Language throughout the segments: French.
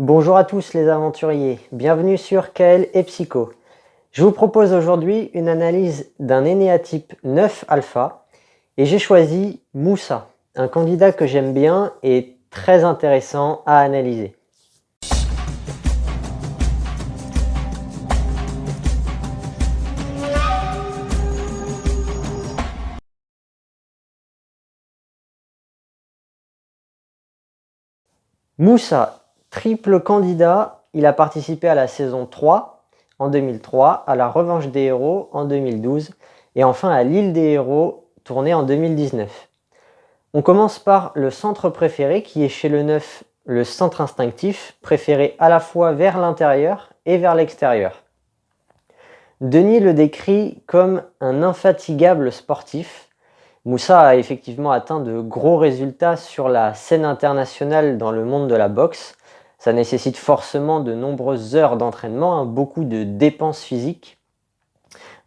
Bonjour à tous les aventuriers, bienvenue sur Kael et Psycho. Je vous propose aujourd'hui une analyse d'un énéatype 9 alpha et j'ai choisi Moussa, un candidat que j'aime bien et très intéressant à analyser. Moussa, triple candidat, il a participé à la saison 3 en 2003, à la Revanche des Héros en 2012 et enfin à l'Île des Héros tournée en 2019. On commence par le centre préféré qui est chez le 9, le centre instinctif, préféré à la fois vers l'intérieur et vers l'extérieur. Denis le décrit comme un infatigable sportif. Moussa a effectivement atteint de gros résultats sur la scène internationale dans le monde de la boxe. Ça nécessite forcément de nombreuses heures d'entraînement, beaucoup de dépenses physiques.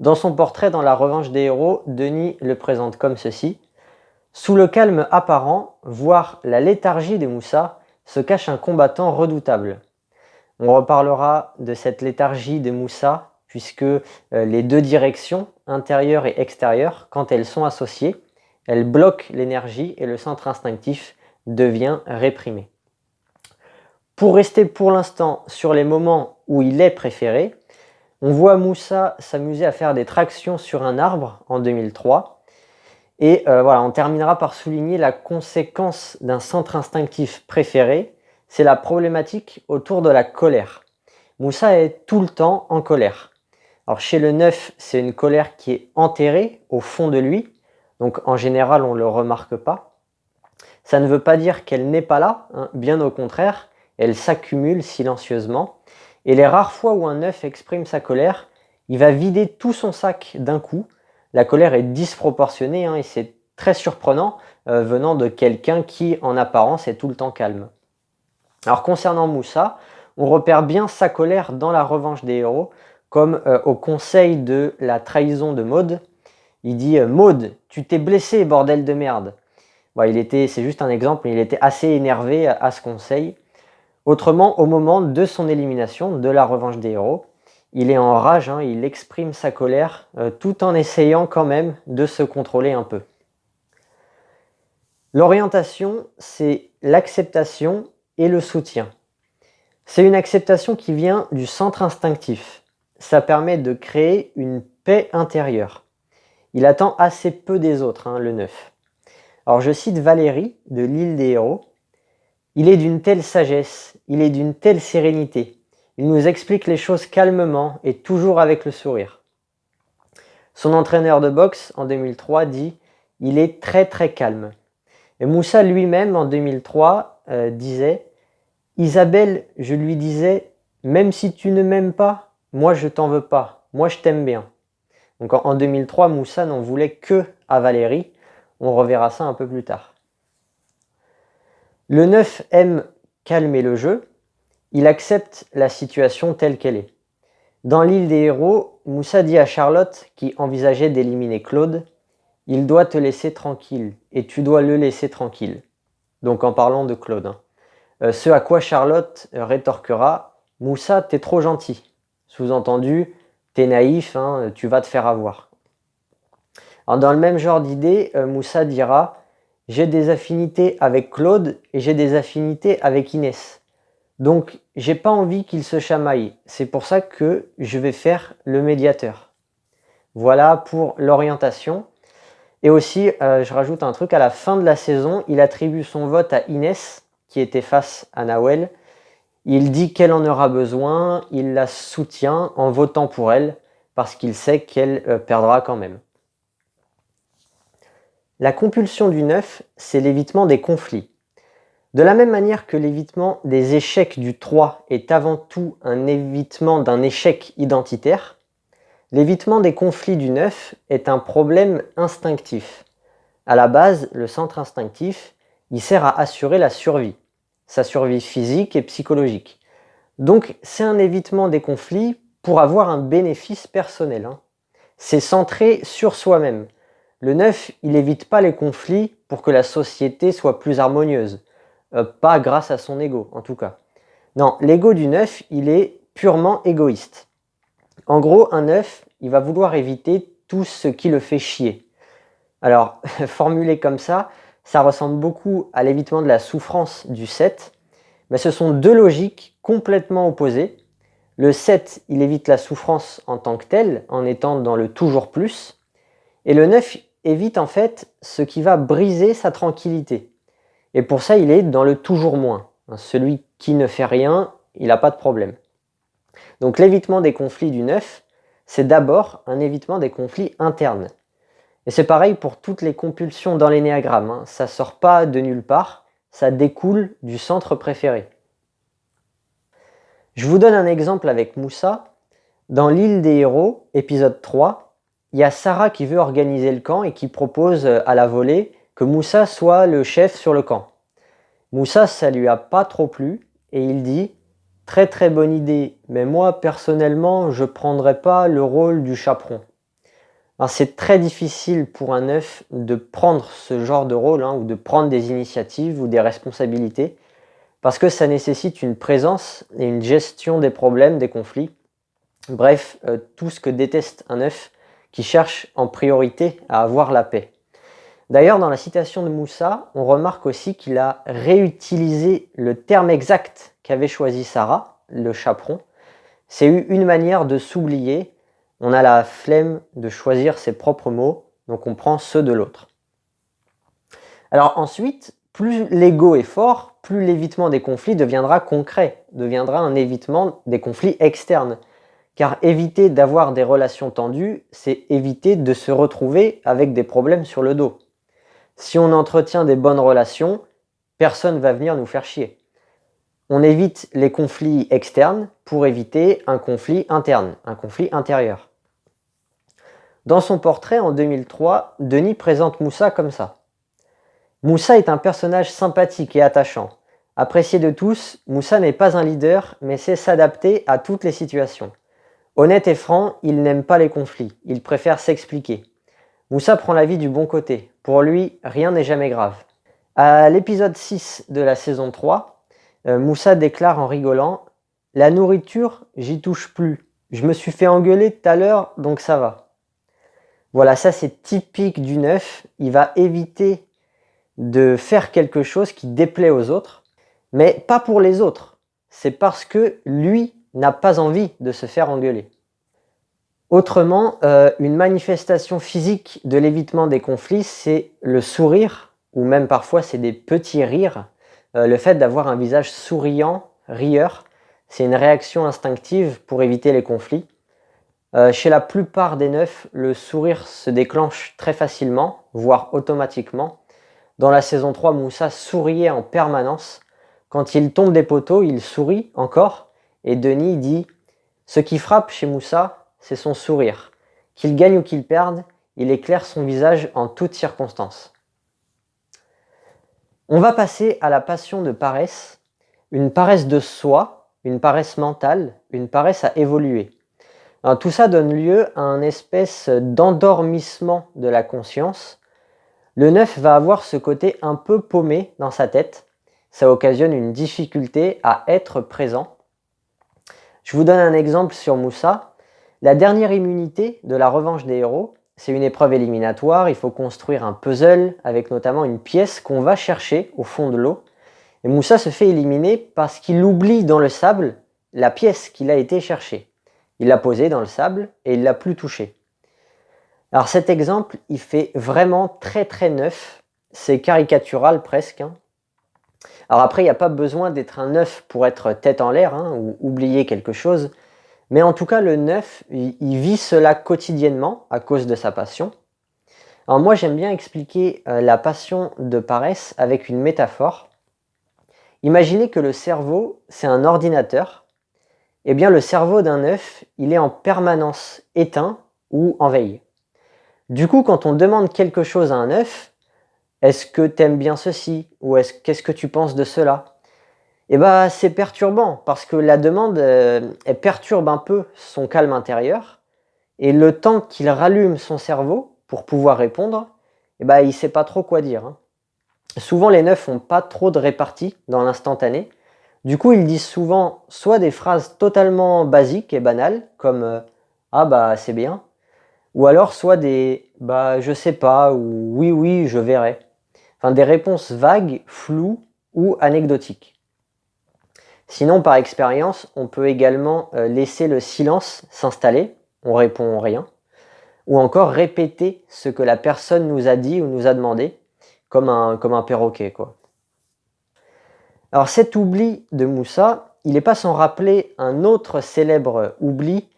Dans son portrait dans La Revanche des Héros, Denis le présente comme ceci. Sous le calme apparent, voire la léthargie de Moussa, se cache un combattant redoutable. On reparlera de cette léthargie de Moussa, puisque les deux directions, intérieure et extérieure, quand elles sont associées, elles bloquent l'énergie et le centre instinctif devient réprimé. Pour rester pour l'instant sur les moments où il est préféré, on voit Moussa s'amuser à faire des tractions sur un arbre en 2003. Et voilà, on terminera par souligner la conséquence d'un centre instinctif préféré, c'est la problématique autour de la colère. Moussa est tout le temps en colère. Alors chez le 9, c'est une colère qui est enterrée au fond de lui, donc en général on ne le remarque pas. Ça ne veut pas dire qu'elle n'est pas là, bien au contraire, elle s'accumule silencieusement. Et les rares fois où un 9 exprime sa colère, il va vider tout son sac d'un coup. La colère est disproportionnée et c'est très surprenant venant de quelqu'un qui en apparence est tout le temps calme. Alors concernant Moussa, on repère bien sa colère dans La Revanche des Héros, comme au conseil de la trahison de Maud. Il dit « Maud, tu t'es blessé, bordel de merde !» C'est juste un exemple, il était assez énervé à ce conseil. Autrement, au moment de son élimination, de La Revanche des Héros, il est en rage, il exprime sa colère tout en essayant quand même de se contrôler un peu. L'orientation, c'est l'acceptation et le soutien. C'est une acceptation qui vient du centre instinctif. Ça permet de créer une paix intérieure. Il attend assez peu des autres, le 9. Alors je cite Valérie de l'Île des Héros. Il est d'une telle sagesse, il est d'une telle sérénité. Il nous explique les choses calmement et toujours avec le sourire. Son entraîneur de boxe en 2003 dit « Il est très très calme ». Et Moussa lui-même en 2003 disait « Isabelle, je lui disais, même si tu ne m'aimes pas, moi je t'en veux pas, moi je t'aime bien ». Donc en 2003, Moussa n'en voulait que à Valérie. On reverra ça un peu plus tard. Le 9 aime calmer le jeu. Il accepte la situation telle qu'elle est. Dans l'Île des Héros, Moussa dit à Charlotte, qui envisageait d'éliminer Claude, « Il doit te laisser tranquille, et tu dois le laisser tranquille. » Donc en parlant de Claude. Ce à quoi Charlotte rétorquera, « Moussa, t'es trop gentil. » Sous-entendu, t'es naïf, tu vas te faire avoir. Alors dans le même genre d'idée, Moussa dira « J'ai des affinités avec Claude et j'ai des affinités avec Inès. Donc j'ai pas envie qu'ils se chamaillent. C'est pour ça que je vais faire le médiateur. » Voilà pour l'orientation. Et aussi, je rajoute un truc, à la fin de la saison, il attribue son vote à Inès, qui était face à Nawel. Il dit qu'elle en aura besoin, il la soutient en votant pour elle, parce qu'il sait qu'elle perdra quand même. La compulsion du 9, c'est l'évitement des conflits. De la même manière que l'évitement des échecs du 3 est avant tout un évitement d'un échec identitaire, l'évitement des conflits du 9 est un problème instinctif. À la base, le centre instinctif, il sert à assurer la survie, sa survie physique et psychologique. Donc c'est un évitement des conflits pour avoir un bénéfice personnel. C'est centré sur soi-même. Le 9, il n'évite pas les conflits pour que la société soit plus harmonieuse. Pas grâce à son ego, en tout cas. Non, l'ego du 9, il est purement égoïste. En gros, un 9, il va vouloir éviter tout ce qui le fait chier. Alors, formulé comme ça ressemble beaucoup à l'évitement de la souffrance du 7, mais ce sont deux logiques complètement opposées. Le 7, il évite la souffrance en tant que telle, en étant dans le toujours plus, et le 9 évite en fait ce qui va briser sa tranquillité. Et pour ça, il est dans le toujours moins. Celui qui ne fait rien, il n'a pas de problème. Donc l'évitement des conflits du 9, c'est d'abord un évitement des conflits internes. Et c'est pareil pour toutes les compulsions dans l'énéagramme. Ça ne sort pas de nulle part, ça découle du centre préféré. Je vous donne un exemple avec Moussa. Dans l'île des héros, épisode 3, il y a Sarah qui veut organiser le camp et qui propose à la volée que Moussa soit le chef sur le camp. Moussa, ça lui a pas trop plu et il dit « Très très bonne idée, mais moi personnellement, je prendrais pas le rôle du chaperon. » Alors c'est très difficile pour un 9 de prendre ce genre de rôle ou de prendre des initiatives ou des responsabilités parce que ça nécessite une présence et une gestion des problèmes, des conflits. Bref, tout ce que déteste un 9 qui cherche en priorité à avoir la paix. D'ailleurs, dans la citation de Moussa, on remarque aussi qu'il a réutilisé le terme exact qu'avait choisi Sarah, le chaperon. C'est une manière de s'oublier. On a la flemme de choisir ses propres mots, donc on prend ceux de l'autre. Alors ensuite, plus l'ego est fort, plus l'évitement des conflits deviendra concret, deviendra un évitement des conflits externes. Car éviter d'avoir des relations tendues, c'est éviter de se retrouver avec des problèmes sur le dos. Si on entretient des bonnes relations, personne ne va venir nous faire chier. On évite les conflits externes pour éviter un conflit interne, un conflit intérieur. Dans son portrait en 2003, Denis présente Moussa comme ça. Moussa est un personnage sympathique et attachant. Apprécié de tous, Moussa n'est pas un leader, mais sait s'adapter à toutes les situations. Honnête et franc, il n'aime pas les conflits, il préfère s'expliquer. Moussa prend la vie du bon côté. Pour lui, rien n'est jamais grave. À l'épisode 6 de la saison 3, Moussa déclare en rigolant « La nourriture, j'y touche plus. Je me suis fait engueuler tout à l'heure, donc ça va. » Voilà, ça c'est typique du 9. Il va éviter de faire quelque chose qui déplaît aux autres, mais pas pour les autres. C'est parce que lui n'a pas envie de se faire engueuler. Autrement, une manifestation physique de l'évitement des conflits, c'est le sourire, ou même parfois c'est des petits rires. Le fait d'avoir un visage souriant, rieur, c'est une réaction instinctive pour éviter les conflits. Chez la plupart des 9, le sourire se déclenche très facilement, voire automatiquement. Dans la saison 3, Moussa souriait en permanence. Quand il tombe des poteaux, il sourit encore. Et Denis dit « Ce qui frappe chez Moussa, c'est son sourire. Qu'il gagne ou qu'il perde, il éclaire son visage en toutes circonstances. » On va passer à la passion de paresse, une paresse de soi, une paresse mentale, une paresse à évoluer. Alors, tout ça donne lieu à un espèce d'endormissement de la conscience. Le 9 va avoir ce côté un peu paumé dans sa tête. Ça occasionne une difficulté à être présent. Je vous donne un exemple sur Moussa. La dernière immunité de la revanche des héros, c'est une épreuve éliminatoire. Il faut construire un puzzle avec notamment une pièce qu'on va chercher au fond de l'eau. Et Moussa se fait éliminer parce qu'il oublie dans le sable la pièce qu'il a été chercher. Il l'a posée dans le sable et il ne l'a plus touchée. Alors cet exemple, il fait vraiment très très 9. C'est caricatural presque. Alors après, il n'y a pas besoin d'être un 9 pour être tête en l'air ou oublier quelque chose. Mais en tout cas, le 9, il vit cela quotidiennement à cause de sa passion. Alors moi, j'aime bien expliquer la passion de paresse avec une métaphore. Imaginez que le cerveau, c'est un ordinateur. Eh bien, le cerveau d'un 9, il est en permanence éteint ou en veille. Du coup, quand on demande quelque chose à un 9, est-ce que tu aimes bien ceci ou qu'est-ce que tu penses de cela? Eh bien, c'est perturbant parce que la demande, elle perturbe un peu son calme intérieur et le temps qu'il rallume son cerveau pour pouvoir répondre, eh ben, il ne sait pas trop quoi dire. Souvent, les 9 n'ont pas trop de répartie dans l'instantané. Du coup, ils disent souvent soit des phrases totalement basiques et banales, comme ah bah c'est bien, ou alors soit des bah je sais pas ou oui oui je verrai. Enfin des réponses vagues, floues ou anecdotiques. Sinon, par expérience, on peut également laisser le silence s'installer, on répond rien, ou encore répéter ce que la personne nous a dit ou nous a demandé, comme un perroquet, quoi. Alors cet oubli de Moussa, il n'est pas sans rappeler un autre célèbre oubli,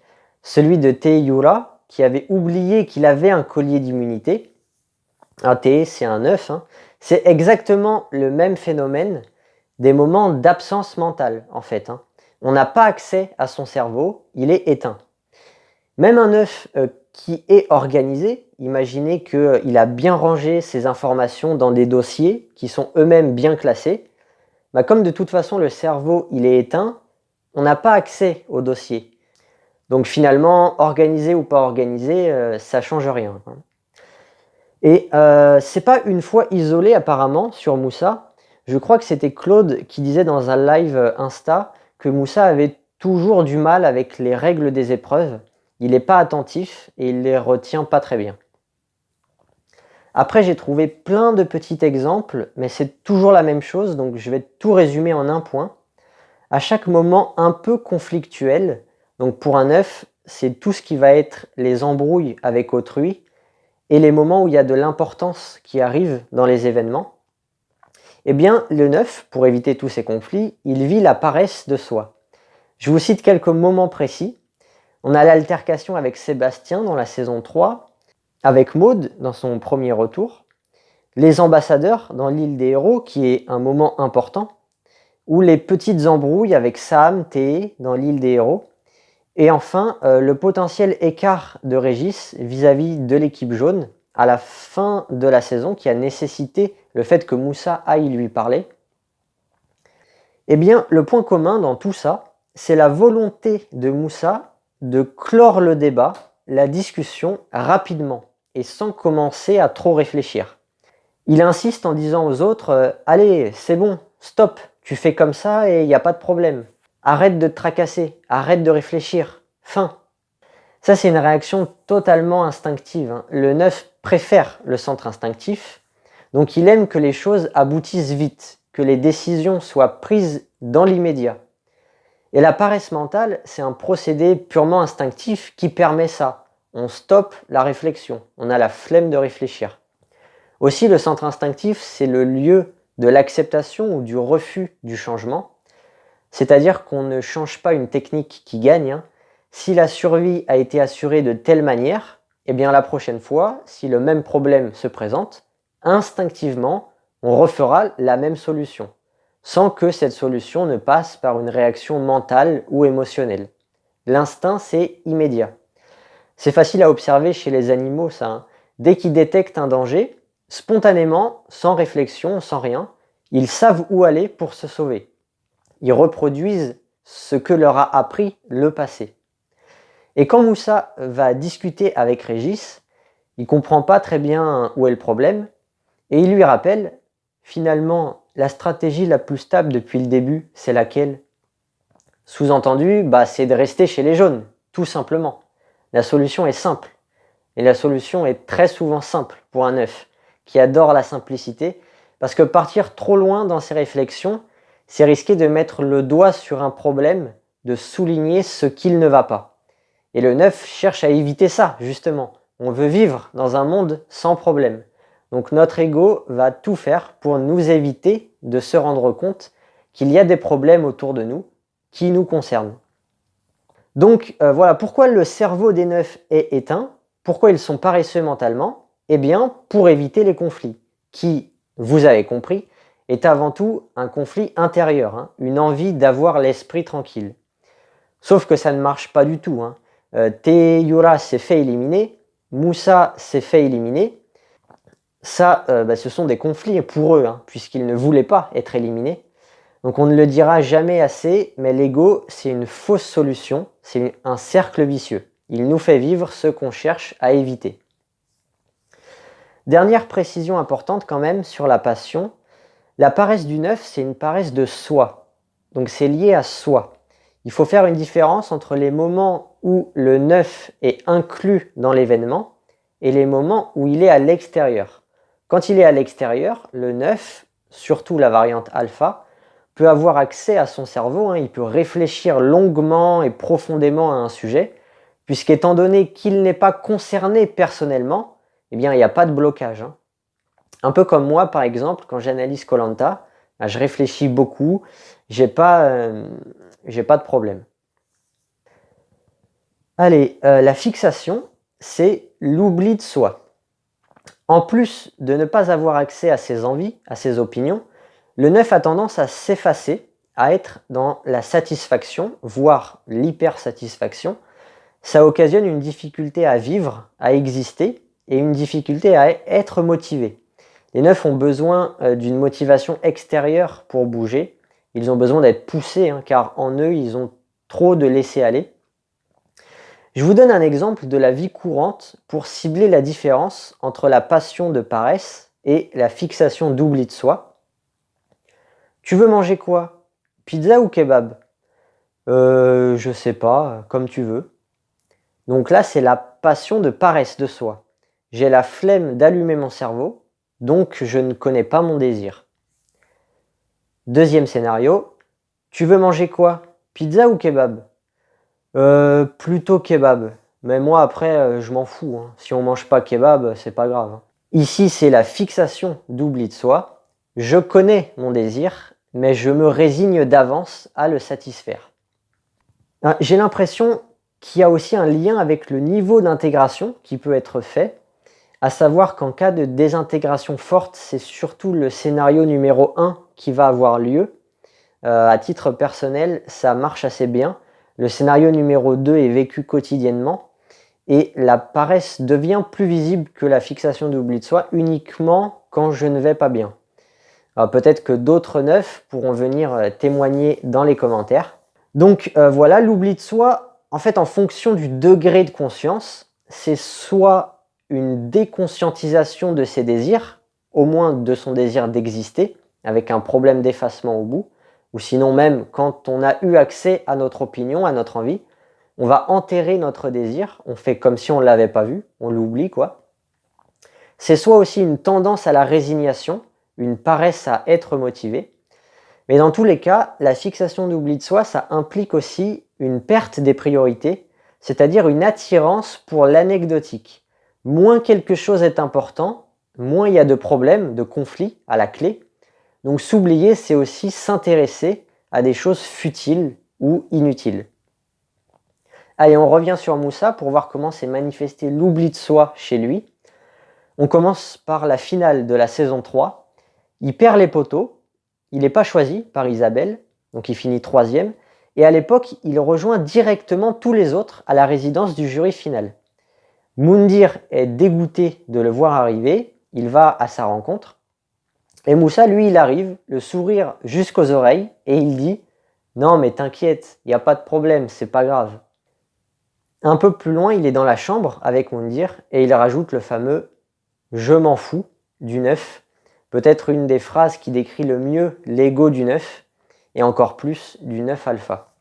celui de Teyura, qui avait oublié qu'il avait un collier d'immunité. Un T, c'est un œuf, hein. C'est exactement le même phénomène des moments d'absence mentale, en fait, hein. On n'a pas accès à son cerveau, il est éteint. Même un œuf qui est organisé, imaginez qu'il a bien rangé ses informations dans des dossiers qui sont eux-mêmes bien classés. Bah, comme de toute façon le cerveau il est éteint, on n'a pas accès au dossier. Donc finalement, organisé ou pas organisé, ça change rien. Et c'est pas une fois isolé apparemment sur Moussa. Je crois que c'était Claude qui disait dans un live Insta que Moussa avait toujours du mal avec les règles des épreuves. Il n'est pas attentif et il les retient pas très bien. Après, j'ai trouvé plein de petits exemples, mais c'est toujours la même chose, donc je vais tout résumer en un point. À chaque moment un peu conflictuel, donc pour un œuf, c'est tout ce qui va être les embrouilles avec autrui et les moments où il y a de l'importance qui arrive dans les événements. Eh bien, le 9, pour éviter tous ces conflits, il vit la paresse de soi. Je vous cite quelques moments précis. On a l'altercation avec Sébastien dans la saison 3, avec Maud dans son premier retour, les ambassadeurs dans l'île des héros, qui est un moment important, ou les petites embrouilles avec Sam, Thé dans l'île des héros, et enfin le potentiel écart de Régis vis-à-vis de l'équipe jaune à la fin de la saison qui a nécessité le fait que Moussa aille lui parler. Eh bien, le point commun dans tout ça, c'est la volonté de Moussa de clore le débat, la discussion rapidement et sans commencer à trop réfléchir. Il insiste en disant aux autres allez, c'est bon, stop, tu fais comme ça et il n'y a pas de problème. Arrête de te tracasser, arrête de réfléchir, fin. Ça, c'est une réaction totalement instinctive, hein. Le 9 préfère le centre instinctif, donc il aime que les choses aboutissent vite, que les décisions soient prises dans l'immédiat. Et la paresse mentale, c'est un procédé purement instinctif qui permet ça. On stoppe la réflexion, on a la flemme de réfléchir. Aussi, le centre instinctif, c'est le lieu de l'acceptation ou du refus du changement. C'est-à-dire qu'on ne change pas une technique qui gagne, hein. Si la survie a été assurée de telle manière, eh bien la prochaine fois, si le même problème se présente, instinctivement, on refera la même solution, sans que cette solution ne passe par une réaction mentale ou émotionnelle. L'instinct, c'est immédiat. C'est facile à observer chez les animaux, ça, hein. Dès qu'ils détectent un danger, spontanément, sans réflexion, sans rien, ils savent où aller pour se sauver. Ils reproduisent ce que leur a appris le passé. Et quand Moussa va discuter avec Régis, il ne comprend pas très bien où est le problème, et il lui rappelle, finalement, la stratégie la plus stable depuis le début, c'est laquelle? Sous-entendu, c'est de rester chez les jaunes, tout simplement. La solution est simple. Et la solution est très souvent simple pour un œuf, qui adore la simplicité, parce que partir trop loin dans ses réflexions, c'est risquer de mettre le doigt sur un problème, de souligner ce qu'il ne va pas. Et le 9 cherche à éviter ça, justement. On veut vivre dans un monde sans problème. Donc notre ego va tout faire pour nous éviter de se rendre compte qu'il y a des problèmes autour de nous qui nous concernent. Donc voilà pourquoi le cerveau des 9 est éteint, pourquoi ils sont paresseux mentalement. Eh bien, pour éviter les conflits, qui, vous avez compris, est avant tout un conflit intérieur, hein, une envie d'avoir l'esprit tranquille. Sauf que ça ne marche pas du tout, hein. Teyura s'est fait éliminer, Moussa s'est fait éliminer. Ça, ce sont des conflits pour eux, hein, puisqu'ils ne voulaient pas être éliminés. Donc on ne le dira jamais assez, mais l'ego, c'est une fausse solution, c'est un cercle vicieux. Il nous fait vivre ce qu'on cherche à éviter. Dernière précision importante quand même sur la passion, la paresse du 9, c'est une paresse de soi. donc c'est lié à soi. Il faut faire une différence entre les moments où le 9 est inclus dans l'événement et les moments où il est à l'extérieur. Quand il est à l'extérieur, le 9, surtout la variante alpha, peut avoir accès à son cerveau, il peut réfléchir longuement et profondément à un sujet, puisqu'étant donné qu'il n'est pas concerné personnellement, eh bien, il n'y a pas de blocage. Un peu comme moi, par exemple, quand j'analyse koh je réfléchis beaucoup, j'ai pas de problème. Allez, la fixation, c'est l'oubli de soi. En plus de ne pas avoir accès à ses envies, à ses opinions, le 9 a tendance à s'effacer, à être dans la satisfaction, voire l'hypersatisfaction. Ça occasionne une difficulté à vivre, à exister, et une difficulté à être motivé. Les 9 ont besoin d'une motivation extérieure pour bouger. Ils ont besoin d'être poussés, car en eux, ils ont trop de laisser-aller. Je vous donne un exemple de la vie courante pour cibler la différence entre la passion de paresse et la fixation d'oubli de soi. Tu veux manger quoi? Pizza ou kebab? Je sais pas, comme tu veux. Donc là, c'est la passion de paresse de soi. J'ai la flemme d'allumer mon cerveau, donc je ne connais pas mon désir. Deuxième scénario, tu veux manger quoi? Pizza ou kebab? Plutôt kebab. Mais moi après, je m'en fous. Si on mange pas kebab, c'est pas grave. Ici, c'est la fixation d'oubli de soi. Je connais mon désir, mais je me résigne d'avance à le satisfaire. J'ai l'impression qu'il y a aussi un lien avec le niveau d'intégration qui peut être fait, à savoir qu'en cas de désintégration forte, c'est surtout le scénario numéro 1 qui va avoir lieu. À titre personnel, ça marche assez bien. Le scénario numéro 2 est vécu quotidiennement et la paresse devient plus visible que la fixation d'oubli de soi uniquement quand je ne vais pas bien. Peut-être que d'autres 9 pourront venir témoigner dans les commentaires. Donc voilà, l'oubli de soi, en fait en fonction du degré de conscience, c'est soit une déconscientisation de ses désirs, au moins de son désir d'exister, avec un problème d'effacement au bout, ou sinon même quand on a eu accès à notre opinion, à notre envie, on va enterrer notre désir, on fait comme si on ne l'avait pas vu, on l'oublie quoi. C'est soit aussi une tendance à la résignation, une paresse à être motivé, mais dans tous les cas, la fixation d'oubli de soi, ça implique aussi une perte des priorités, c'est-à-dire une attirance pour l'anecdotique. Moins quelque chose est important, moins il y a de problèmes, de conflits à la clé. Donc s'oublier, c'est aussi s'intéresser à des choses futiles ou inutiles. Allez, on revient sur Moussa pour voir comment s'est manifesté l'oubli de soi chez lui. On commence par la finale de la saison 3. Il perd les poteaux, il n'est pas choisi par Isabelle, donc il finit 3e. Et à l'époque, il rejoint directement tous les autres à la résidence du jury final. Moundir est dégoûté de le voir arriver, il va à sa rencontre. Et Moussa, lui, il arrive, le sourire jusqu'aux oreilles, et il dit « Non mais t'inquiète, il n'y a pas de problème, c'est pas grave ». Un peu plus loin, il est dans la chambre avec Moundir, et il rajoute le fameux « Je m'en fous » du 9, peut-être une des phrases qui décrit le mieux l'ego du 9, et encore plus du 9 alpha.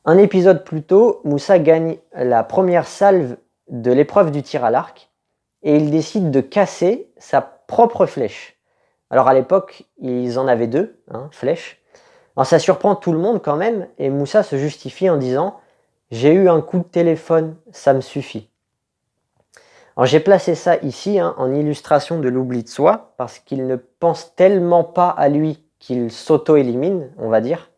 Un épisode plus tôt, Moussa gagne la première salve de l'épreuve du tir à l'arc, et il décide de casser sa propre flèche. Alors à l'époque, ils en avaient 2, flèches. Alors ça surprend tout le monde quand même, et Moussa se justifie en disant « J'ai eu un coup de téléphone, ça me suffit ». Alors j'ai placé ça ici en illustration de l'oubli de soi, parce qu'il ne pense tellement pas à lui qu'il s'auto-élimine, on va dire.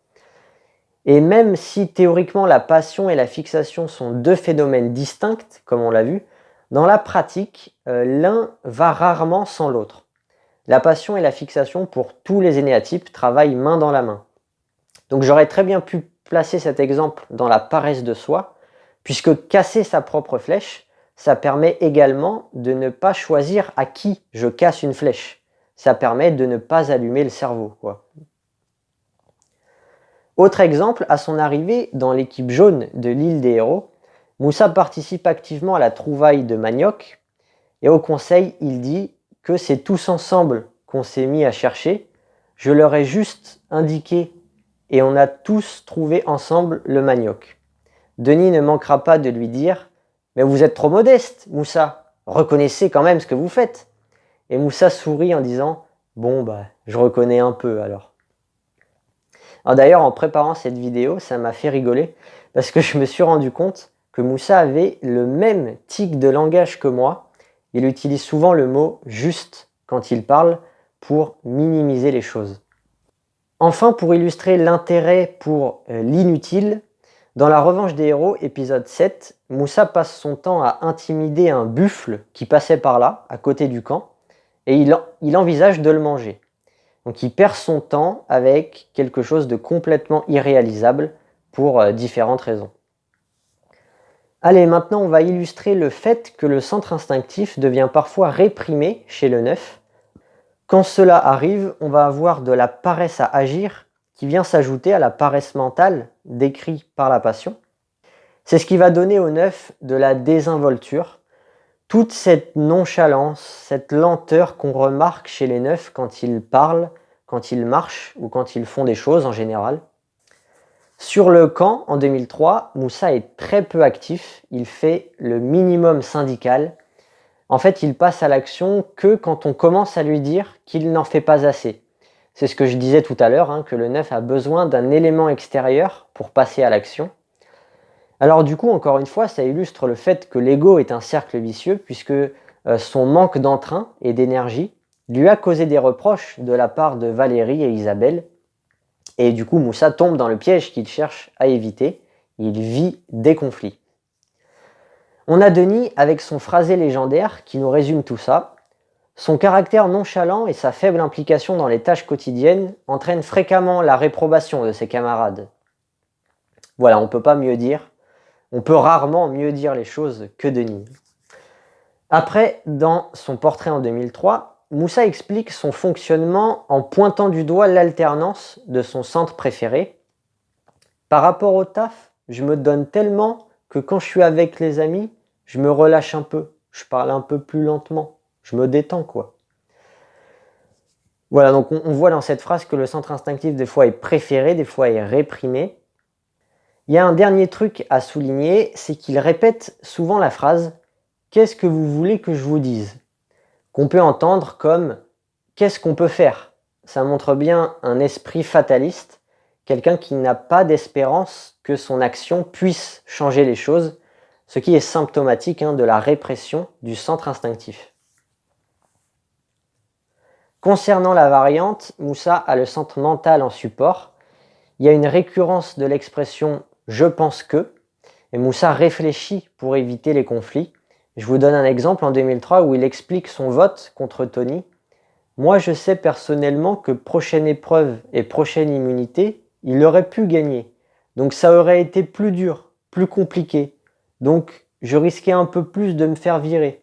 Et même si théoriquement la passion et la fixation sont 2 phénomènes distincts, comme on l'a vu, dans la pratique, l'un va rarement sans l'autre. La passion et la fixation pour tous les énéatypes travaillent main dans la main. Donc j'aurais très bien pu placer cet exemple dans la paresse de soi, puisque casser sa propre flèche, ça permet également de ne pas choisir à qui je casse une flèche. Ça permet de ne pas allumer le cerveau, quoi. Autre exemple, à son arrivée dans l'équipe jaune de l'île des héros, Moussa participe activement à la trouvaille de Manioc, et au conseil, il dit que c'est tous ensemble qu'on s'est mis à chercher. Je leur ai juste indiqué et on a tous trouvé ensemble le manioc. Denis ne manquera pas de lui dire « Mais vous êtes trop modeste, Moussa, reconnaissez quand même ce que vous faites !» Et Moussa sourit en disant « Bon, je reconnais un peu alors. » Alors d'ailleurs, en préparant cette vidéo, ça m'a fait rigoler parce que je me suis rendu compte que Moussa avait le même tic de langage que moi. Il utilise souvent le mot « juste » quand il parle pour minimiser les choses. Enfin, pour illustrer l'intérêt pour l'inutile, dans La Revanche des héros, épisode 7, Moussa passe son temps à intimider un buffle qui passait par là, à côté du camp, et il envisage de le manger. Donc il perd son temps avec quelque chose de complètement irréalisable pour différentes raisons. Allez, maintenant on va illustrer le fait que le centre instinctif devient parfois réprimé chez le neuf. Quand cela arrive, on va avoir de la paresse à agir qui vient s'ajouter à la paresse mentale décrite par la passion. C'est ce qui va donner au neuf de la désinvolture, toute cette nonchalance, cette lenteur qu'on remarque chez les neufs quand ils parlent, quand ils marchent ou quand ils font des choses en général. Sur le camp, en 2003, Moussa est très peu actif, il fait le minimum syndical. En fait, il passe à l'action que quand on commence à lui dire qu'il n'en fait pas assez. C'est ce que je disais tout à l'heure, que le neuf a besoin d'un élément extérieur pour passer à l'action. Alors du coup, encore une fois, ça illustre le fait que l'ego est un cercle vicieux puisque son manque d'entrain et d'énergie lui a causé des reproches de la part de Valérie et Isabelle. Et du coup, Moussa tombe dans le piège qu'il cherche à éviter. Il vit des conflits. On a Denis avec son phrasé légendaire qui nous résume tout ça. Son caractère nonchalant et sa faible implication dans les tâches quotidiennes entraînent fréquemment la réprobation de ses camarades. Voilà, on ne peut pas mieux dire. On peut rarement mieux dire les choses que Denis. Après, dans son portrait en 2003, Moussa explique son fonctionnement en pointant du doigt l'alternance de son centre préféré. Par rapport au taf, je me donne tellement que quand je suis avec les amis, je me relâche un peu, je parle un peu plus lentement, je me détends quoi. Voilà, donc on voit dans cette phrase que le centre instinctif des fois est préféré, des fois est réprimé. Il y a un dernier truc à souligner, c'est qu'il répète souvent la phrase « Qu'est-ce que vous voulez que je vous dise ?» qu'on peut entendre comme « Qu'est-ce qu'on peut faire ?» Ça montre bien un esprit fataliste, quelqu'un qui n'a pas d'espérance que son action puisse changer les choses, ce qui est symptomatique de la répression du centre instinctif. Concernant la variante, Moussa a le centre mental en support. Il y a une récurrence de l'expression « je pense que » et Moussa réfléchit pour éviter les conflits. Je vous donne un exemple en 2003 où il explique son vote contre Tony. « Moi je sais personnellement que prochaine épreuve et prochaine immunité, il aurait pu gagner. Donc ça aurait été plus dur, plus compliqué. Donc je risquais un peu plus de me faire virer. »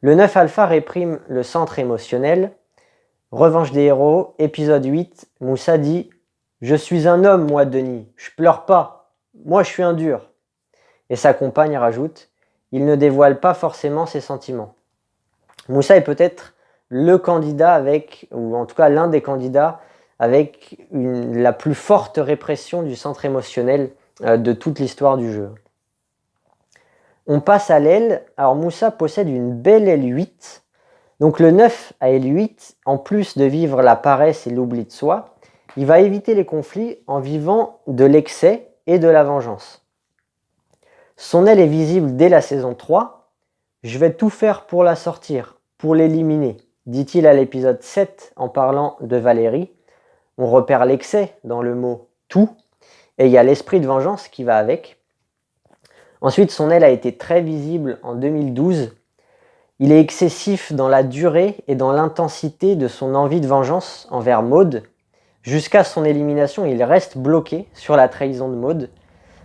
Le 9 alpha réprime le centre émotionnel. Revanche des héros, épisode 8, Moussa dit « Je suis un homme, moi, Denis, je pleure pas. Moi, je suis un dur. » Et sa compagne rajoute « Il ne dévoile pas forcément ses sentiments. » Moussa est peut-être le candidat avec, ou en tout cas l'un des candidats avec la plus forte répression du centre émotionnel de toute l'histoire du jeu. On passe à l'aile. Alors Moussa possède une belle aile 8. Donc le 9 à aile 8, en plus de vivre la paresse et l'oubli de soi, il va éviter les conflits en vivant de l'excès et de la vengeance. Son aile est visible dès la saison 3. « Je vais tout faire pour la sortir, pour l'éliminer », dit-il à l'épisode 7 en parlant de Valérie. On repère l'excès dans le mot « tout » et il y a l'esprit de vengeance qui va avec. Ensuite, son aile a été très visible en 2012. Il est excessif dans la durée et dans l'intensité de son envie de vengeance envers Maud. Jusqu'à son élimination, il reste bloqué sur la trahison de Maud.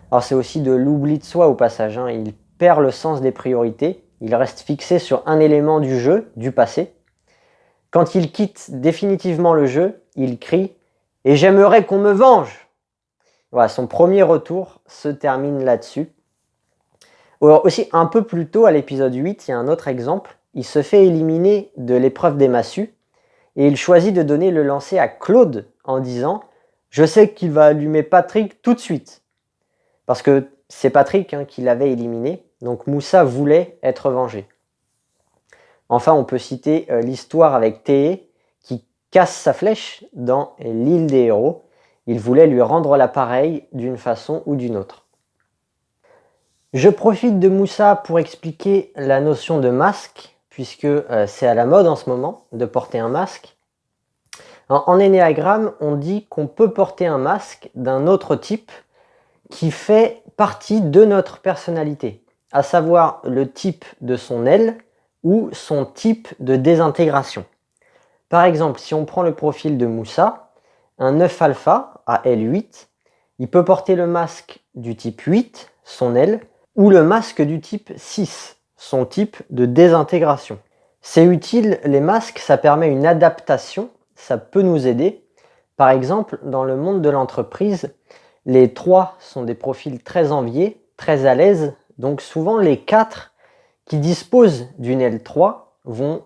Alors c'est aussi de l'oubli de soi au passage. Il perd le sens des priorités. Il reste fixé sur un élément du jeu, du passé. Quand il quitte définitivement le jeu, il crie « Et j'aimerais qu'on me venge !» Voilà, son premier retour se termine là-dessus. Alors aussi, un peu plus tôt, à l'épisode 8, il y a un autre exemple. Il se fait éliminer de l'épreuve des massues et il choisit de donner le lancer à Claude en disant Je sais qu'il va allumer Patrick tout de suite. Parce que c'est Patrick qui l'avait éliminé, donc Moussa voulait être vengé. Enfin, on peut citer l'histoire avec Théé qui casse sa flèche dans l'île des héros. Il voulait lui rendre l'appareil d'une façon ou d'une autre. Je profite de Moussa pour expliquer la notion de masque, puisque c'est à la mode en ce moment de porter un masque. En énéagramme, on dit qu'on peut porter un masque d'un autre type qui fait partie de notre personnalité, à savoir le type de son aile ou son type de désintégration. Par exemple, si on prend le profil de Moussa, un 9 alpha à aile 8, il peut porter le masque du type 8, son aile, ou le masque du type 6, son type de désintégration. C'est utile, les masques, ça permet une adaptation, ça peut nous aider. Par exemple, dans le monde de l'entreprise, les 3 sont des profils très enviés, très à l'aise, donc souvent les 4 qui disposent d'une L3 vont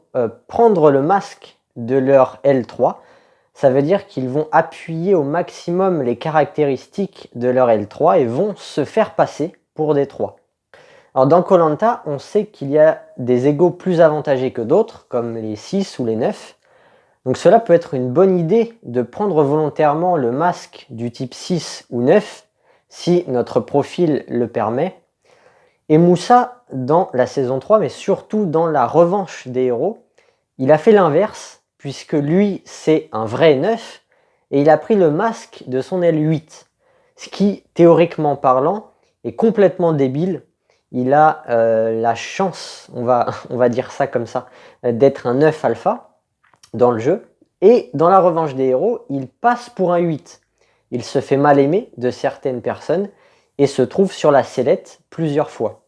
prendre le masque de leur L3. Ça veut dire qu'ils vont appuyer au maximum les caractéristiques de leur L3 et vont se faire passer pour des 3. Alors dans Koh Lanta, on sait qu'il y a des égos plus avantagés que d'autres, comme les 6 ou les 9. Donc cela peut être une bonne idée de prendre volontairement le masque du type 6 ou 9, si notre profil le permet. Et Moussa, dans la saison 3, mais surtout dans la revanche des héros, il a fait l'inverse, puisque lui, c'est un vrai 9, et il a pris le masque de son L8, ce qui, théoriquement parlant, est complètement débile. Il a la chance, on va dire ça comme ça, d'être un 9 alpha dans le jeu, et dans la revanche des héros, il passe pour un 8. Il se fait mal aimer de certaines personnes, et se trouve sur la sellette plusieurs fois.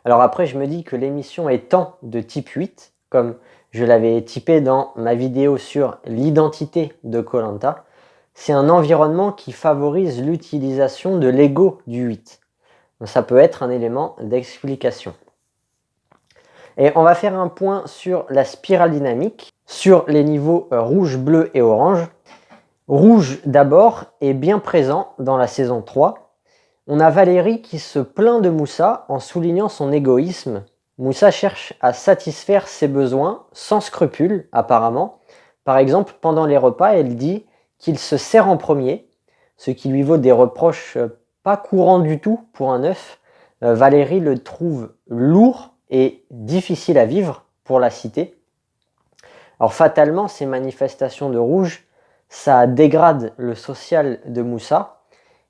Alors après, je me dis que l'émission étant de type 8, comme je l'avais typé dans ma vidéo sur l'identité de Koh Lanta, c'est un environnement qui favorise l'utilisation de l'ego du 8. Donc ça peut être un élément d'explication. Et on va faire un point sur la spirale dynamique, sur les niveaux rouge, bleu et orange. Rouge d'abord est bien présent dans la saison 3. On a Valérie qui se plaint de Moussa en soulignant son égoïsme. Moussa cherche à satisfaire ses besoins sans scrupule, apparemment. Par exemple, pendant les repas, elle dit qu'il se sert en premier, ce qui lui vaut des reproches pas courants du tout pour un œuf. Valérie le trouve lourd et difficile à vivre, pour la citer. Alors fatalement, ces manifestations de rouge, ça dégrade le social de Moussa.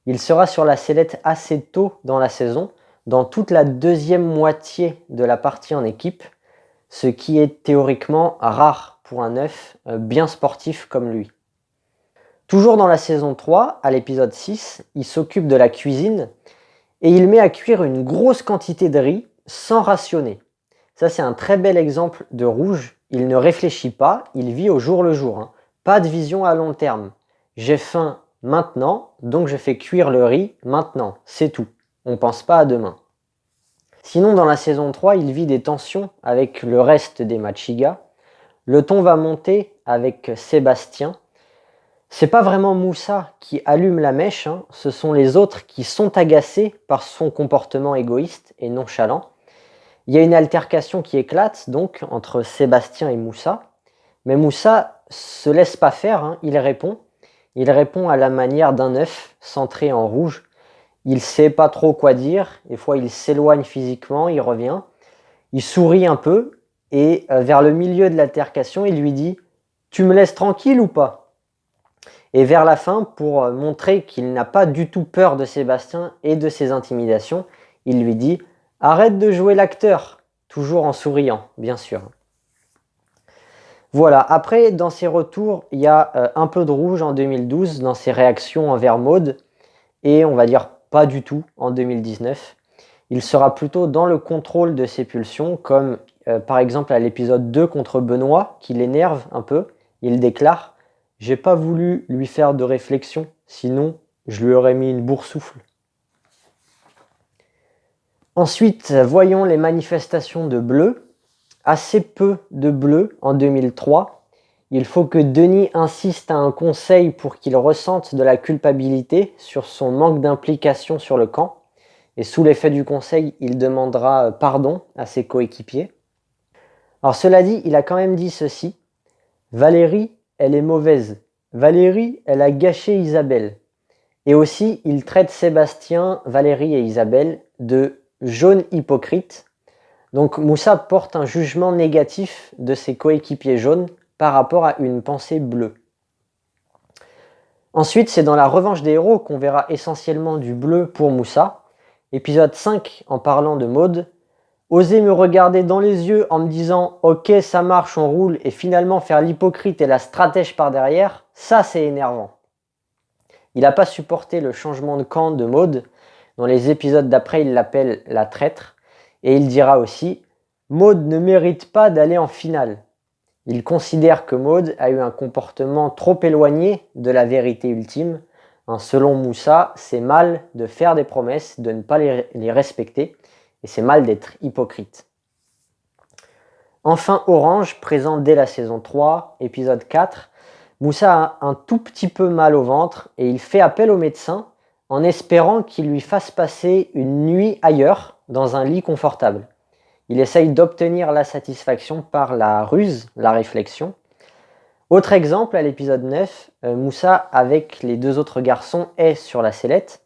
Il sera sur la sellette assez tôt dans la saison, dans toute la deuxième moitié de la partie en équipe, ce qui est théoriquement rare pour un œuf bien sportif comme lui. Toujours dans la saison 3, à l'épisode 6, il s'occupe de la cuisine et il met à cuire une grosse quantité de riz sans rationner. Ça, c'est un très bel exemple de rouge. Il ne réfléchit pas, il vit au jour le jour. Pas de vision à long terme. J'ai faim maintenant, donc je fais cuire le riz maintenant. C'est tout. On ne pense pas à demain. Sinon, dans la saison 3, il vit des tensions avec le reste des Machiga. Le ton va monter avec Sébastien. C'est pas vraiment Moussa qui allume la mèche, ce sont les autres qui sont agacés par son comportement égoïste et nonchalant. Il y a une altercation qui éclate donc entre Sébastien et Moussa, mais Moussa se laisse pas faire, il répond. Il répond à la manière d'un œuf centré en rouge. Il sait pas trop quoi dire, des fois il s'éloigne physiquement, il revient. Il sourit un peu et vers le milieu de l'altercation, il lui dit « Tu me laisses tranquille ou pas ?» Et vers la fin, pour montrer qu'il n'a pas du tout peur de Sébastien et de ses intimidations, il lui dit « Arrête de jouer l'acteur !» toujours en souriant, bien sûr. Voilà, après, dans ses retours, il y a un peu de rouge en 2012 dans ses réactions envers Maud, et on va dire pas du tout en 2019. Il sera plutôt dans le contrôle de ses pulsions, comme par exemple à l'épisode 2 contre Benoît, qui l'énerve un peu. Il déclare « J'ai pas voulu lui faire de réflexion, sinon je lui aurais mis une boursoufle ». Ensuite, voyons les manifestations de bleu. Assez peu de bleu en 2003. Il faut que Denis insiste à un conseil pour qu'il ressente de la culpabilité sur son manque d'implication sur le camp. Et sous l'effet du conseil, il demandera pardon à ses coéquipiers. Alors cela dit, il a quand même dit ceci. Valérie, elle est mauvaise. Valérie, elle a gâché Isabelle. Et aussi, il traite Sébastien, Valérie et Isabelle de jaunes hypocrites. Donc Moussa porte un jugement négatif de ses coéquipiers jaunes par rapport à une pensée bleue. Ensuite, c'est dans la revanche des héros qu'on verra essentiellement du bleu pour Moussa. Épisode 5, en parlant de Maud. Oser me regarder dans les yeux en me disant « Ok, ça marche, on roule » et finalement faire l'hypocrite et la stratège par derrière, ça c'est énervant. Il n'a pas supporté le changement de camp de Maud. Dans les épisodes d'après, il l'appelle la traître. Et il dira aussi « Maud ne mérite pas d'aller en finale ». Il considère que Maud a eu un comportement trop éloigné de la vérité ultime. Selon Moussa, c'est mal de faire des promesses, de ne pas les respecter, et c'est mal d'être hypocrite. Enfin, Orange, présent dès la saison 3, épisode 4, Moussa a un tout petit peu mal au ventre et il fait appel au médecin en espérant qu'il lui fasse passer une nuit ailleurs, dans un lit confortable. Il essaye d'obtenir la satisfaction par la ruse, la réflexion. Autre exemple, à l'épisode 9, Moussa, avec les deux autres garçons, est sur la sellette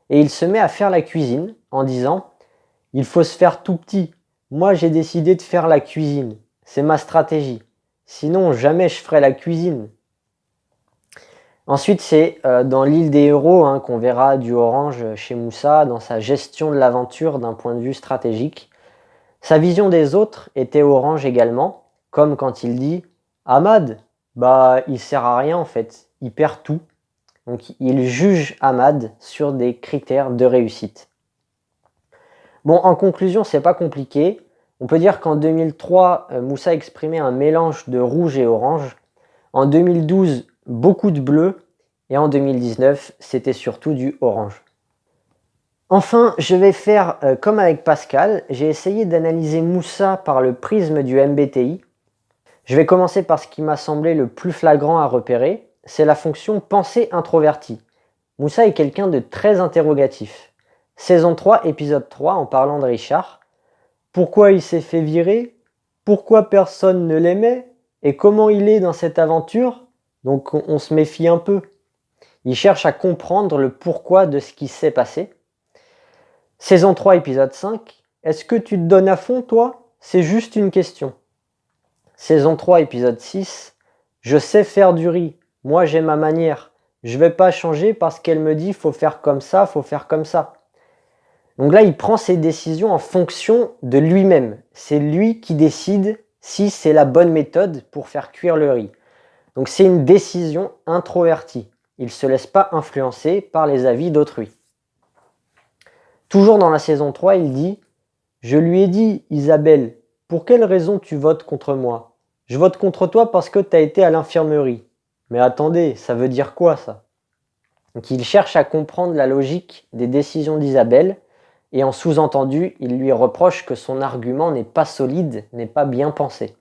et il se met à faire la cuisine en disant « Il faut se faire tout petit. Moi, j'ai décidé de faire la cuisine. C'est ma stratégie. Sinon, jamais je ferai la cuisine. » Ensuite, c'est dans l'île des héros qu'on verra du orange chez Moussa dans sa gestion de l'aventure d'un point de vue stratégique. Sa vision des autres était orange également, comme quand il dit « Ahmad, il sert à rien en fait, il perd tout. » Donc il juge Ahmad sur des critères de réussite. Bon, en conclusion, c'est pas compliqué. On peut dire qu'en 2003, Moussa exprimait un mélange de rouge et orange. En 2012, beaucoup de bleu. Et en 2019, c'était surtout du orange. Enfin, je vais faire comme avec Pascal. J'ai essayé d'analyser Moussa par le prisme du MBTI. Je vais commencer par ce qui m'a semblé le plus flagrant à repérer. C'est la fonction pensée introvertie. Moussa est quelqu'un de très interrogatif. Saison 3, épisode 3, en parlant de Richard. Pourquoi il s'est fait virer? Pourquoi personne ne l'aimait? Et comment il est dans cette aventure? Donc on se méfie un peu. Il cherche à comprendre le pourquoi de ce qui s'est passé. Saison 3, épisode 5. Est-ce que tu te donnes à fond, toi? C'est juste une question. Saison 3, épisode 6. Je sais faire du riz. Moi, j'ai ma manière. Je vais pas changer parce qu'elle me dit faut faire comme ça, faut faire comme ça. Donc là, il prend ses décisions en fonction de lui-même. C'est lui qui décide si c'est la bonne méthode pour faire cuire le riz. Donc c'est une décision introvertie. Il ne se laisse pas influencer par les avis d'autrui. Toujours dans la saison 3, il dit « Je lui ai dit, Isabelle, pour quelle raison tu votes contre moi? Je vote contre toi parce que tu as été à l'infirmerie. Mais attendez, ça veut dire quoi ça ?» Donc il cherche à comprendre la logique des décisions d'Isabelle et en sous-entendu, il lui reproche que son argument n'est pas solide, n'est pas bien pensé.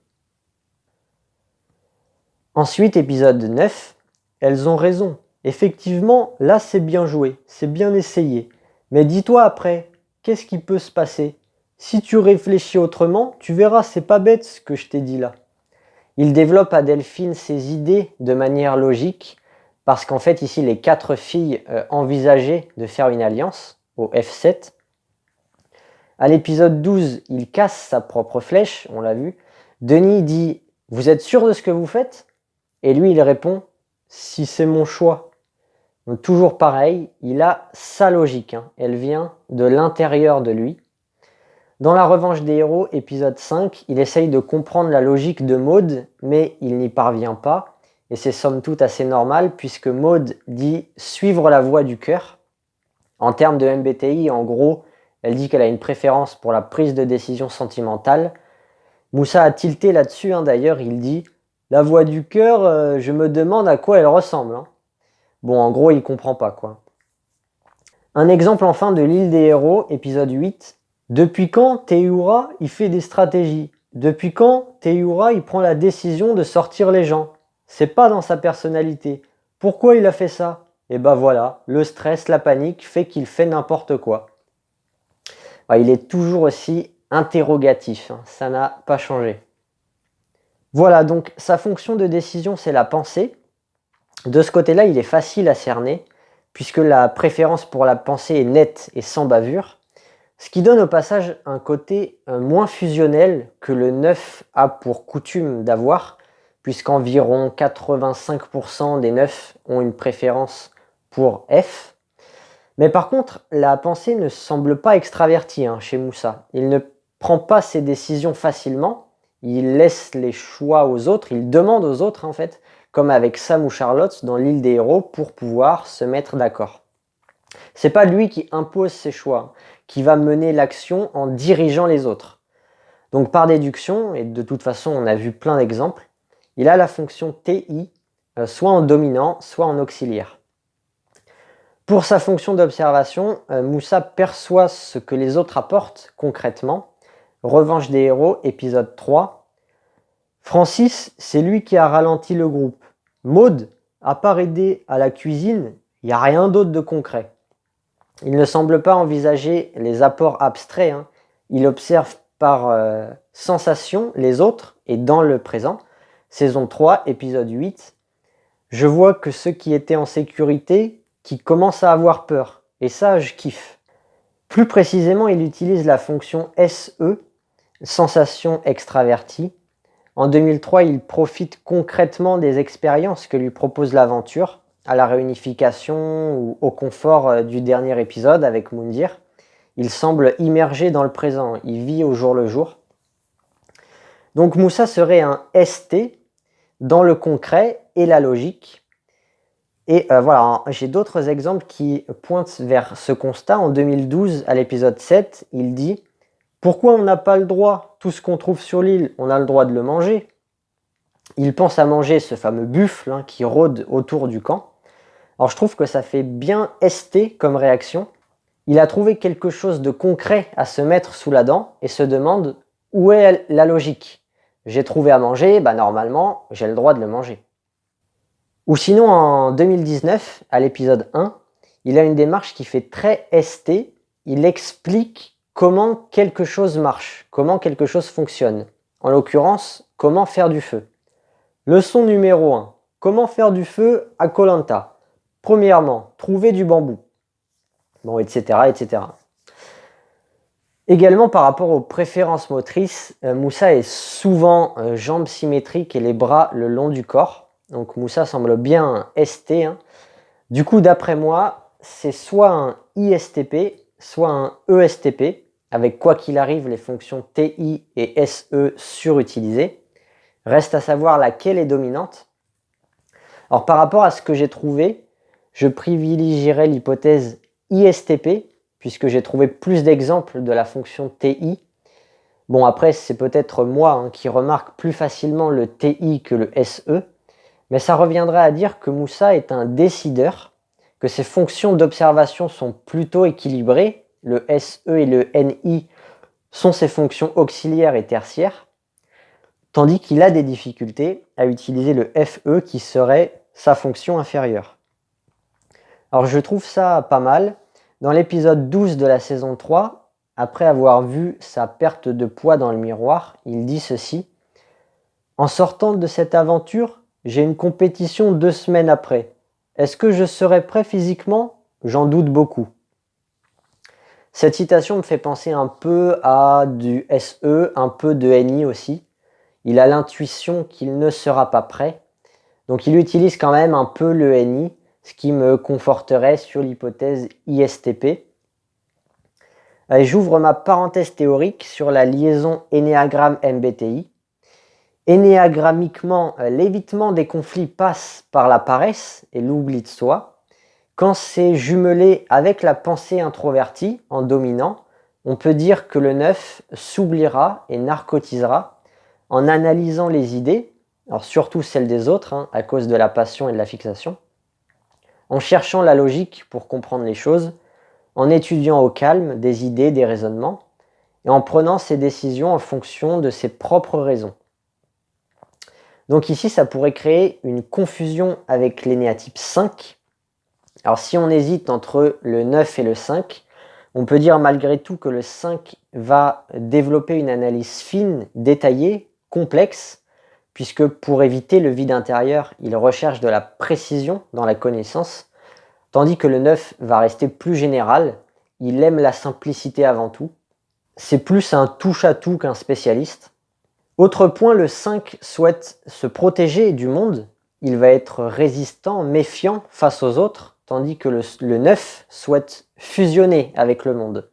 Ensuite, épisode 9, elles ont raison. Effectivement, là c'est bien joué, c'est bien essayé. Mais dis-toi après, qu'est-ce qui peut se passer? Si tu réfléchis autrement, tu verras, c'est pas bête ce que je t'ai dit là. Il développe à Delphine ses idées de manière logique, parce qu'en fait ici les 4 filles envisageaient de faire une alliance au F7. À l'épisode 12, il casse sa propre flèche, on l'a vu. Denis dit « Vous êtes sûr de ce que vous faites ?» Et lui il répond « Si c'est mon choix ». Donc toujours pareil, il a sa logique, elle vient de l'intérieur de lui. Dans La Revanche des héros, épisode 5, il essaye de comprendre la logique de Maud, mais il n'y parvient pas. Et c'est somme toute assez normal, puisque Maud dit « suivre la voie du cœur ». En termes de MBTI, en gros, elle dit qu'elle a une préférence pour la prise de décision sentimentale. Moussa a tilté là-dessus, d'ailleurs, il dit « la voie du cœur, je me demande à quoi elle ressemble ». Bon, en gros, il comprend pas, quoi. Un exemple enfin de l'île des héros, épisode 8. Depuis quand Théoura, il fait des stratégies? Depuis quand Théoura, il prend la décision de sortir les gens? C'est pas dans sa personnalité. Pourquoi il a fait ça? Et ben voilà, le stress, la panique fait qu'il fait n'importe quoi. Ouais, il est toujours aussi interrogatif, hein, ça n'a pas changé. Voilà, donc sa fonction de décision, c'est la pensée. De ce côté-là, il est facile à cerner, puisque la préférence pour la pensée est nette et sans bavure, ce qui donne au passage un côté moins fusionnel que le 9 a pour coutume d'avoir, puisqu'environ 85% des 9 ont une préférence pour F. Mais par contre, la pensée ne semble pas extravertie chez Moussa. Il ne prend pas ses décisions facilement, il laisse les choix aux autres, il demande aux autres en fait, comme avec Sam ou Charlotte dans l'île des héros, pour pouvoir se mettre d'accord. C'est pas lui qui impose ses choix, qui va mener l'action en dirigeant les autres. Donc par déduction, et de toute façon on a vu plein d'exemples, il a la fonction TI, soit en dominant, soit en auxiliaire. Pour sa fonction d'observation, Moussa perçoit ce que les autres apportent concrètement. Revanche des héros, épisode 3. Francis, c'est lui qui a ralenti le groupe. Maud, à part aider à la cuisine, il n'y a rien d'autre de concret. Il ne semble pas envisager les apports abstraits. Il observe par sensation les autres et dans le présent. Saison 3, épisode 8. Je vois que ceux qui étaient en sécurité, qui commencent à avoir peur. Et ça, je kiffe. Plus précisément, il utilise la fonction SE, sensation extravertie. En 2003, il profite concrètement des expériences que lui propose l'aventure, à la réunification ou au confort du dernier épisode avec Moundir. Il semble immergé dans le présent, il vit au jour le jour. Donc Moussa serait un ST dans le concret et la logique. Et voilà, j'ai d'autres exemples qui pointent vers ce constat. En 2012, à l'épisode 7, il dit « Pourquoi on n'a pas le droit? Tout ce qu'on trouve sur l'île, on a le droit de le manger. » Il pense à manger ce fameux buffle qui rôde autour du camp. Alors je trouve que ça fait bien ST comme réaction. Il a trouvé quelque chose de concret à se mettre sous la dent et se demande où est la logique. J'ai trouvé à manger, normalement j'ai le droit de le manger. Ou sinon en 2019, à l'épisode 1, il a une démarche qui fait très ST. Il explique comment quelque chose marche, comment quelque chose fonctionne. En l'occurrence, comment faire du feu. Leçon numéro 1. Comment faire du feu à Koh Lanta. Premièrement, trouver du bambou. Bon, etc., etc. Également par rapport aux préférences motrices, Moussa est souvent jambes symétriques et les bras le long du corps. Donc Moussa semble bien un ST. Du coup, d'après moi, c'est soit un ISTP, soit un ESTP, avec quoi qu'il arrive les fonctions TI et SE surutilisées. Reste à savoir laquelle est dominante. Alors par rapport à ce que j'ai trouvé, je privilégierais l'hypothèse ISTP, puisque j'ai trouvé plus d'exemples de la fonction TI. Bon, après, c'est peut-être moi qui remarque plus facilement le TI que le SE, mais ça reviendrait à dire que Moussa est un décideur, que ses fonctions d'observation sont plutôt équilibrées, le SE et le NI sont ses fonctions auxiliaires et tertiaires, tandis qu'il a des difficultés à utiliser le FE qui serait sa fonction inférieure. Alors je trouve ça pas mal. Dans l'épisode 12 de la saison 3, après avoir vu sa perte de poids dans le miroir, il dit ceci. « En sortant de cette aventure, j'ai une compétition 2 semaines après. Est-ce que je serai prêt physiquement? J'en doute beaucoup. » Cette citation me fait penser un peu à du SE, un peu de NI aussi. Il a l'intuition qu'il ne sera pas prêt. Donc il utilise quand même un peu le NI, ce qui me conforterait sur l'hypothèse ISTP. J'ouvre ma parenthèse théorique sur la liaison Ennéagramme-MBTI. Ennéagrammiquement, l'évitement des conflits passe par la paresse et l'oubli de soi. Quand c'est jumelé avec la pensée introvertie, en dominant, on peut dire que le 9 s'oubliera et narcotisera en analysant les idées, alors surtout celles des autres, à cause de la passion et de la fixation, en cherchant la logique pour comprendre les choses, en étudiant au calme des idées, des raisonnements, et en prenant ses décisions en fonction de ses propres raisons. Donc ici, ça pourrait créer une confusion avec l'énéatype 5. Alors si on hésite entre le 9 et le 5, on peut dire malgré tout que le 5 va développer une analyse fine, détaillée, complexe, puisque pour éviter le vide intérieur, il recherche de la précision dans la connaissance, tandis que le 9 va rester plus général, il aime la simplicité avant tout. C'est plus un touche-à-tout qu'un spécialiste. Autre point, le 5 souhaite se protéger du monde, il va être résistant, méfiant face aux autres, tandis que le 9 souhaite fusionner avec le monde.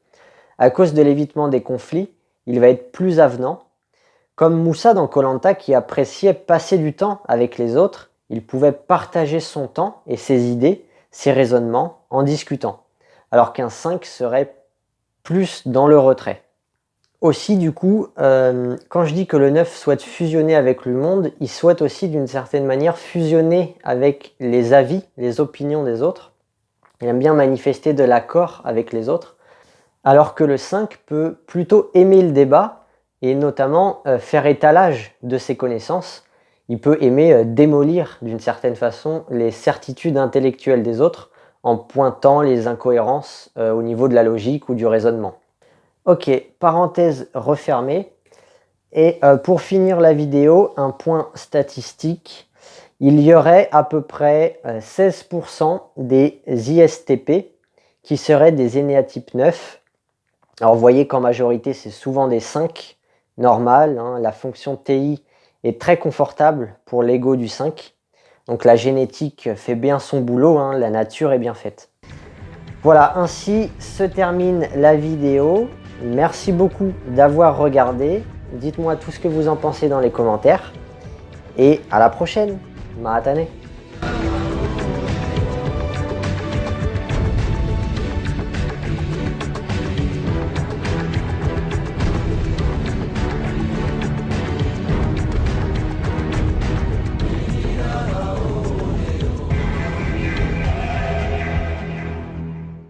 À cause de l'évitement des conflits, il va être plus avenant. Comme Moussa dans koh Lanta qui appréciait passer du temps avec les autres, il pouvait partager son temps et ses idées, ses raisonnements en discutant, alors qu'un 5 serait plus dans le retrait. Aussi du coup, quand je dis que le 9 souhaite fusionner avec le monde, il souhaite aussi d'une certaine manière fusionner avec les avis, les opinions des autres. Il aime bien manifester de l'accord avec les autres, alors que le 5 peut plutôt aimer le débat et notamment faire étalage de ses connaissances. Il peut aimer démolir d'une certaine façon les certitudes intellectuelles des autres en pointant les incohérences au niveau de la logique ou du raisonnement. Ok, parenthèse refermée. Et pour finir la vidéo, un point statistique. Il y aurait à peu près 16% des ISTP qui seraient des énéatypes 9. Alors vous voyez qu'en majorité, c'est souvent des 5 normales. Hein. La fonction TI est très confortable pour l'ego du 5. Donc la génétique fait bien son boulot, hein. La nature est bien faite. Voilà, ainsi se termine la vidéo. Merci beaucoup d'avoir regardé. Dites-moi tout ce que vous en pensez dans les commentaires. Et à la prochaine. Maatane.